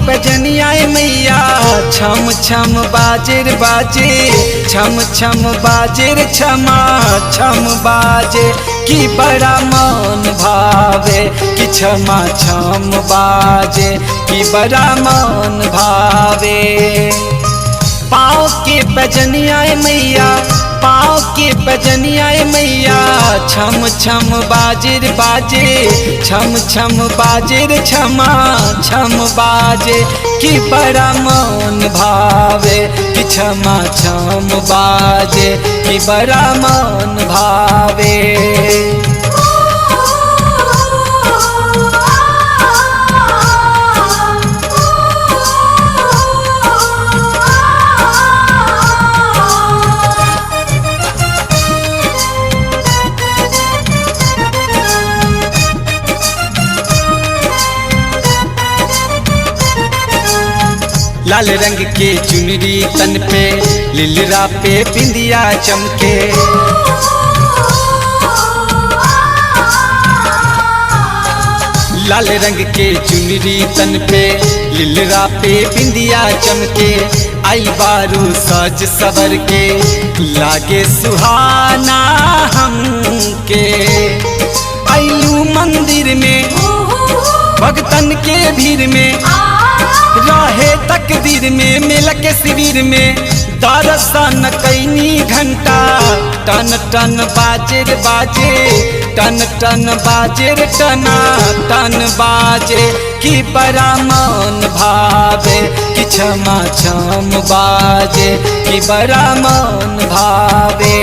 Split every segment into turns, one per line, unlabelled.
पैजनिया मैया छम छम बाजेर बाजे, छम छम बाजेर छमा छम बाजे, कि बड़ा मन भावे कि छमा छम बाजे, कि बड़ा मन भावे। पाँव के पैजनिया मैया, पाँव के पैजनिया मैया छम छम बाजेर बाजे, छम छम बाजेर छमा छम बाजे, कि बड़ा मन भावे कि छमा छम बाजे, कि बड़ा मन भावे। लाल रंग के चुनरी तन पे, लिलरा पे बिंदिया चमके, लाल रंग के चुनरी तन पे, लिलरा पे बिंदिया चमके, आई बारू सज सवर के, लागे सुहाना हमके। आइलू मंदिर में भगतन के भीड़ में, रहे तकदीर में मेला के शिविर में, दर्शन कैनी घंटा टन टन बाजेर बाजे, टन टन बाजेर टना टन बाजे, कि बड़ा मन भावे कि छमा छम बाजे, कि बड़ा मन भावे।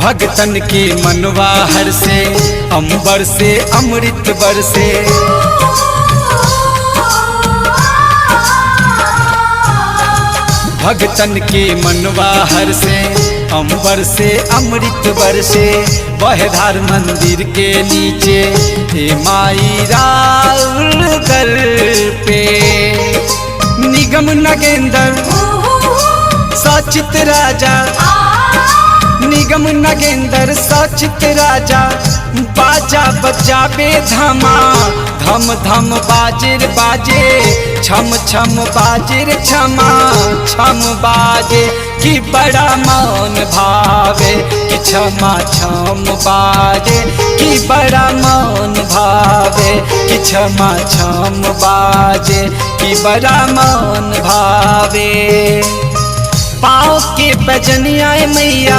भगतन के मनवा हर से, अंबर से अमृत बरसे, भगतन के मनवा हर से, अंबर से अमृत बरसे, बहधार मंदिर के नीचे, हे माई राउर घर पे, निगम नगेंद्र सचित राजा, निगम नगेंद्र सचित राजा, बाजा बजावे धमा धम धम बाजेर बाजे, छम छम बाजेर छमा छम बाजे, कि बड़ा मन भावे कि छमा छम बाजे, कि बड़ा मन भावे कि छमा छम बाजे, कि बड़ा मन भावे। पाँव के पैजनिया मैया,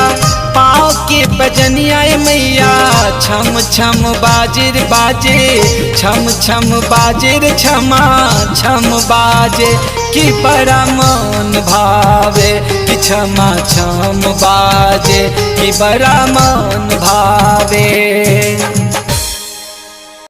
पाँव के पैजनिया मैया छम छम बाजेर बाजे, छम छम बाजेर छमा छम बाजे, कि बड़ा मन भावे कि छमा छम बाजे, कि बड़ा मन भावे।